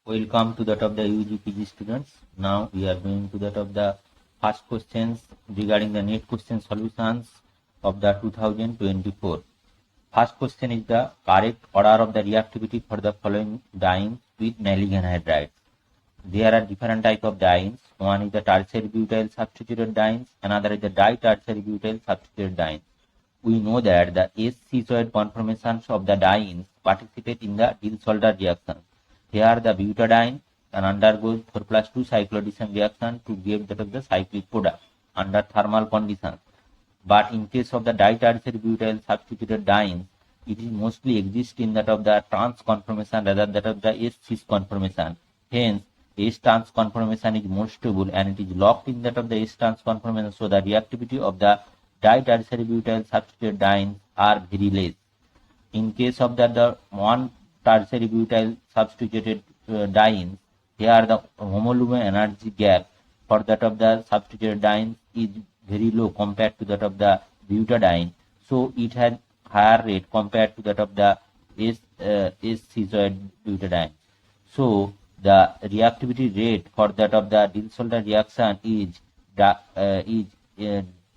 Welcome to that of the UG students. Now we are going to that of the first questions regarding the net question solutions of the 2024. First question is the correct order of the reactivity for the following dienes with nailing anhydride. There are different type of dienes. One is the tertiary butyl substituted dienes, another is the di-tertiary butyl substituted dienes. We know that the S-schizoid conformations of the dienes participate in the Diels-Alder reaction. Here the butadiene can undergo 4+2 cycloaddition reaction to give that of the cyclic product under thermal conditions. But in case of the di-tertiary butyl substituted dienes, it is mostly exists in that of the trans conformation rather than that of the S-cis conformation. Hence, S-trans conformation is more stable and it is locked in that of the S-trans conformation, so the reactivity of the di-tertiary butyl substituted dienes are very less. In case of the one tertiary butyl substituted dienes, here the homolumen energy gap for that of the substituted dienes is very low compared to that of the butadiene, so it has higher rate compared to that of the S-schizoid butadiene. So the reactivity rate for that of the Diels-Alder reaction is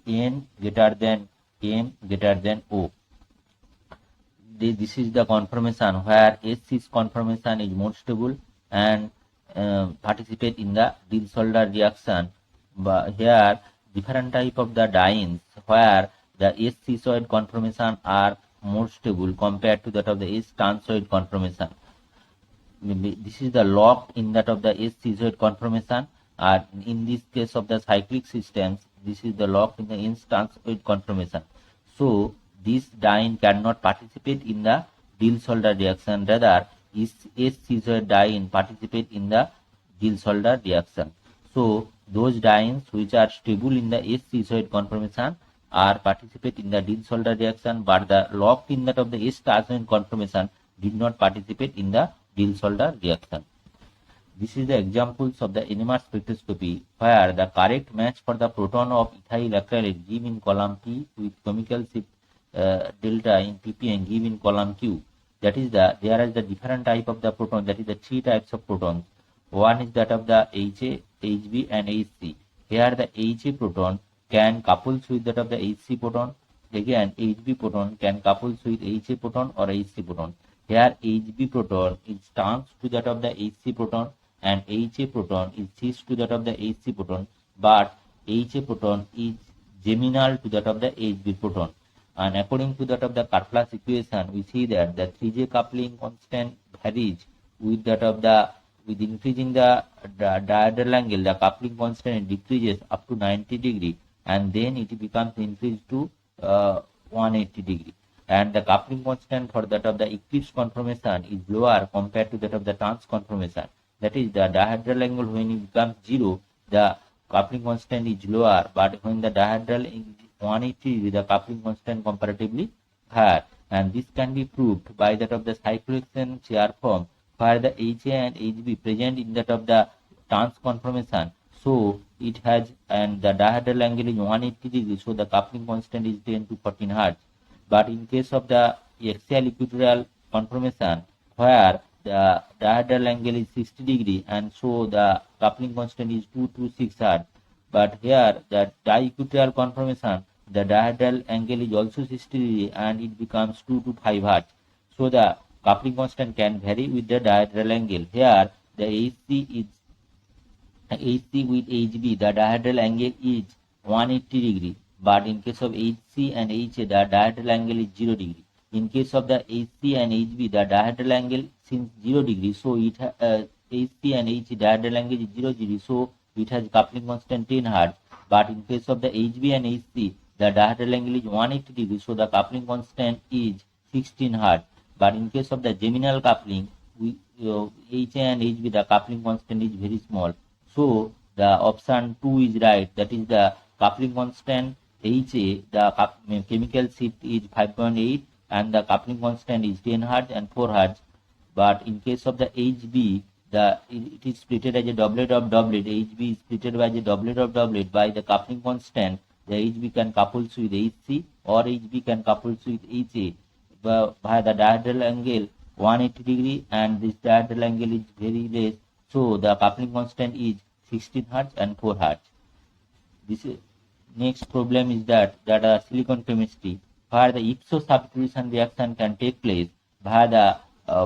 N greater than M greater than O. This is the conformation where S-cis conformation is more stable and participate in the Diels-Alder reaction. But here different type of the dienes where the S-schizoid conformation are more stable compared to that of the S-transoid conformation. This is the locked in that of the S-schizoid conformation, and in this case of the cyclic systems, this is the locked in the S-transoid conformation. So this diene cannot participate in the Diels-Alder reaction, rather S-schizoid diene participate in the Diels-Alder reaction. So those dienes which are stable in the S-schizoid conformation are participate in the Diels-Alder reaction, but the locked in that of the S-transoid conformation did not participate in the Diels-Alder reaction. This is the examples of the NMR spectroscopy where the correct match for the proton of ethyl acrylate give in column P with chemical shift delta in ppm give in column Q. That is there is the different type of the proton, that is the three types of protons. One is that of the HA, HB and HC. Here the HA proton can couples with that of the HC proton. Again HB proton can couples with HA proton or HC proton. Here HB proton is trans to that of the HC proton and HA proton is cis to that of the HC proton, but HA proton is geminal to that of the HB proton. And according to that of the Karplus equation, we see that the 3J coupling constant varies with that of the with increasing the dihedral angle, the coupling constant decreases up to 90 degree and then it becomes increased to 180 degree. And the coupling constant for that of the eclipse conformation is lower compared to that of the trans conformation. That is the dihedral angle when it becomes 0, the coupling constant is lower, but when the dihedral is 180, the coupling constant comparatively higher. And this can be proved by that of the cyclohexane chair form where the HA and HB present in that of the trans conformation. So it has, and the dihedral angle is 180 degrees, so the coupling constant is 10 to 14 Hz. But in case of the axial equatorial conformation where the dihedral angle is 60 degree and so the coupling constant is 2 to 6 Hz. But here the di-equatorial conformation, the dihedral angle is also 60 degree and it becomes 2 to 5 Hz. So the coupling constant can vary with the dihedral angle. Here the HC with HB, the dihedral angle is 180 degree. But in case of HC and HA, the dihedral angle is 0 degree. In case of the HC and HB, the dihedral angle since 0 degree, so it HC and HA dihedral angle is 0 degree, so it has coupling constant 10 Hz. But in case of the HB and HC, the dihedral angle is 180 degree, so the coupling constant is 16 Hz. But in case of the geminal coupling, HA and HB, the coupling constant is very small. So the option 2 is right, that is the coupling constant HA, the chemical shift is 5.8 and the coupling constant is 10 Hz and 4 Hz. But in case of the HB, it is splitted as a doublet of doublet. HB is splitted by the doublet of doublet by the coupling constant. The HB can couples with HC or HB can couples with HA via the dihedral angle 180 degree and this diagonal angle is very less, so the coupling constant is 16 Hertz and 4 Hertz. This is next problem is that silicon chemistry, where the ipso substitution reaction can take place via the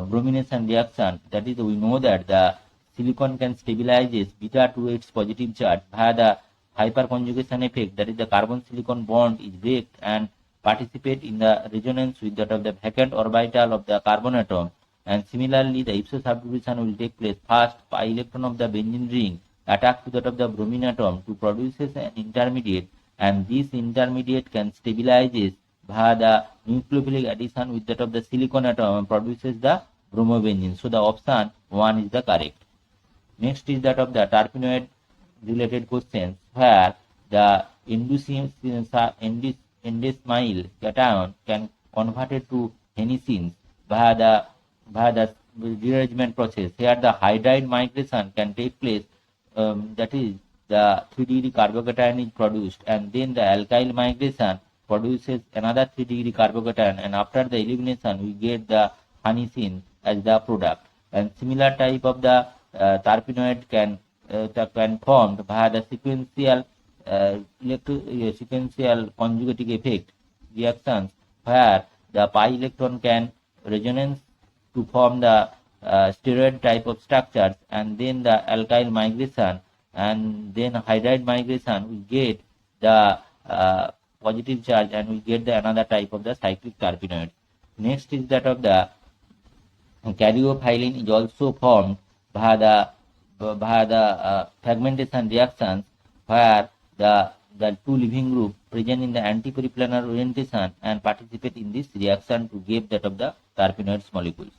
bromination reaction. That is, we know that the silicon can stabilizes beta to its positive charge via the hyperconjugation effect. That is, the carbon silicon bond is break and participate in the resonance with that of the vacant orbital of the carbon atom. And similarly, the ipso substitution will take place. First, pi electron of the benzene ring attack to that of the bromine atom to produces an intermediate, and this intermediate can stabilizes via the nucleophilic addition with that of the silicon atom and produces the bromobenzene. So the option 1 is the correct. Next is that of the terpenoid related questions, where the endosmyl cation can converted to henicins via the rearrangement process. Here the hydride migration can take place, that is the 3-degree carbocation is produced, and then the alkyl migration produces another 3-degree carbocation, and after the elimination we get the henicin as the product. And similar type of the terpenoid can formed via the sequential conjugating effect reactions, where the pi electron can resonance to form the steroid type of structures, and then the alkyl migration and then hydride migration, we get the positive charge and we get the another type of the cyclic terpenoid. Next is that of the caryophyllene is also formed via the fragmentation reactions, where the two leaving group present in the anti-periplanar orientation and participate in this reaction to give that of the terpenoids molecules.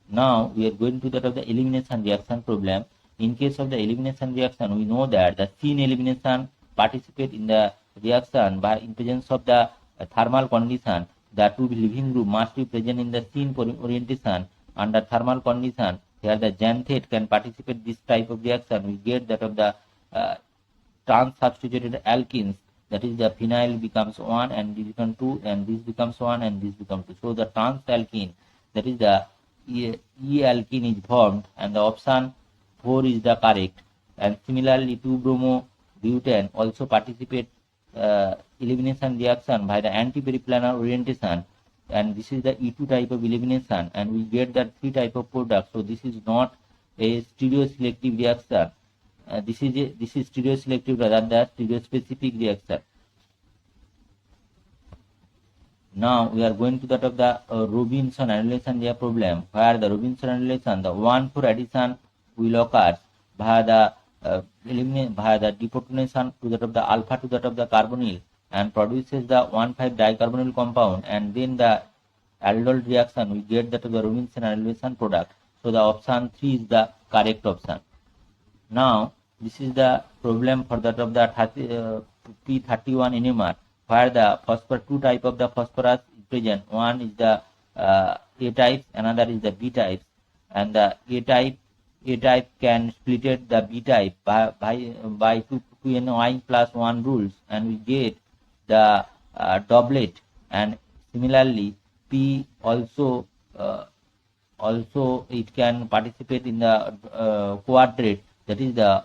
Now we are going to that of the elimination reaction problem. In case of the elimination reaction, we know that the syn elimination participate in the reaction by in presence of the thermal condition. The two leaving group must be present in the syn orientation under thermal condition. Here the xanthate can participate this type of reaction. We get that of the trans-substituted alkenes, that is the phenyl becomes 1 and this becomes 2 and this becomes 1 and this becomes 2. So the trans-alkene, that is the E-alkene is formed, and the option 4 is the correct. And similarly 2-bromo-butane also participate elimination reaction by the anti-periplanar orientation, and this is the E2 type of elimination, and we get that 3 type of products. So this is not a stereoselective reaction. This is stereoselective rather than stereospecific reaction. Now we are going to that of the Robinson annulation problem, where the Robinson annulation, the 1,4 addition will occur via the deprotonation to that of the alpha to that of the carbonyl and produces the 1,5 dicarbonyl compound, and then the aldol reaction we get that of the Robinson annulation product. So the option 3 is the correct option. Now this is the problem for that of the P31 NMR, where the phosphor 2 type of the phosphorus is present. One is the A type, another is the B type, and the A type can split the B type by 2NY plus 1 rules, and we get the doublet. And similarly P also it can participate in the quadrate, that is the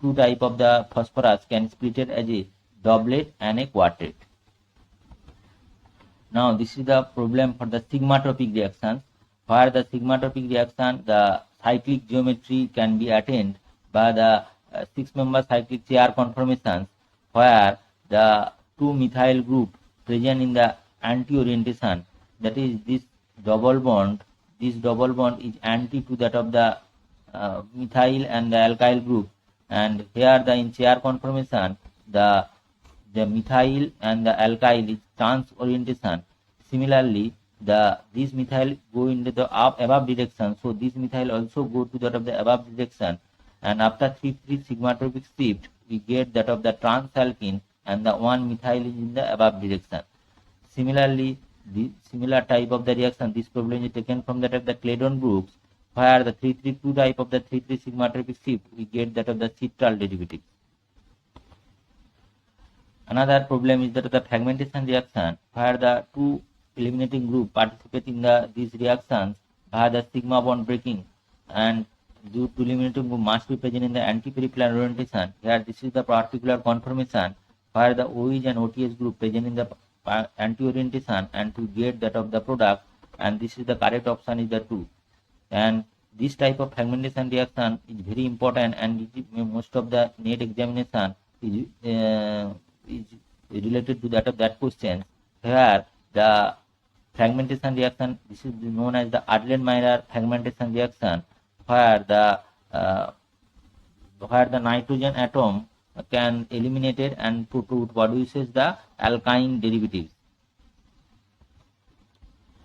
2 type of the phosphorus can split it as a doublet and a quartet. Now this is the problem for the sigmatropic reactions, where the sigmatropic reaction, the cyclic geometry can be attained by the 6-member cyclic chair conformations, where the 2 methyl group present in the anti-orientation, that is this double bond is anti to that of the methyl and the alkyl group, and here the in chair conformation the methyl and the alkyl is trans orientation. Similarly this methyl go into the above direction, so this methyl also go to that of the above direction, and after 3 sigmatropic shift we get that of the trans alkene and the 1 methyl is in the above direction. Similarly the similar type of the reaction, this problem is taken from that of the Claydon groups, where the 3-3-2 type of the 3-3 sigmatropic shift we get that of the citral derivative. Another problem is that of the fragmentation reaction, where the 2 eliminating group participate in these reactions via the sigma bond breaking, and due to limiting group must be present in the anti-peripheral orientation. Here this is the particular conformation where the OH and OTS group present in the anti-orientation and to get that of the product, and this is the correct option is the 2. And this type of fragmentation reaction is very important, and most of the NET examination is related to that of that question, where the fragmentation reaction, this is known as the Adler-Meyer fragmentation reaction, where the nitrogen atom can eliminated and produces the alkyne derivatives.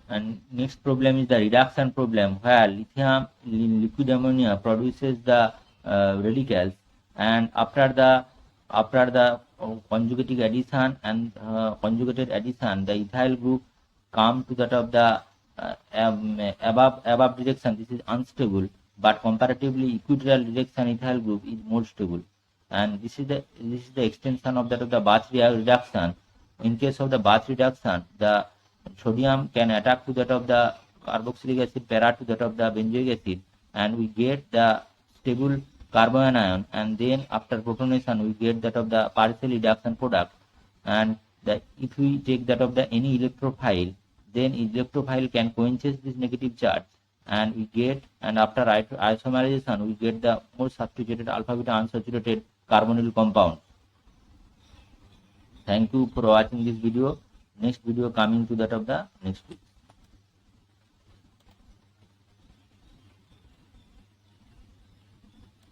And next problem is the reduction problem, where lithium liquid ammonia produces the radicals, and after the conjugated addition and conjugated addition, the ethyl group come to that of the above direction. This is unstable, but comparatively equatorial direction ethyl group is more stable, and this is the extension of that of the Bath reduction. In case of the Bath reduction, the sodium can attack to that of the carboxylic acid para to that of the benzoic acid, and we get the stable carbanion, and then after protonation we get that of the partial reduction product. And if we take that of the any electrophile, then electrophile can quenches this negative charge, and we get, and after isomerization we get the more substituted alpha beta unsaturated carbonyl compound. Thank you for watching this video. Next video coming to that of the next week.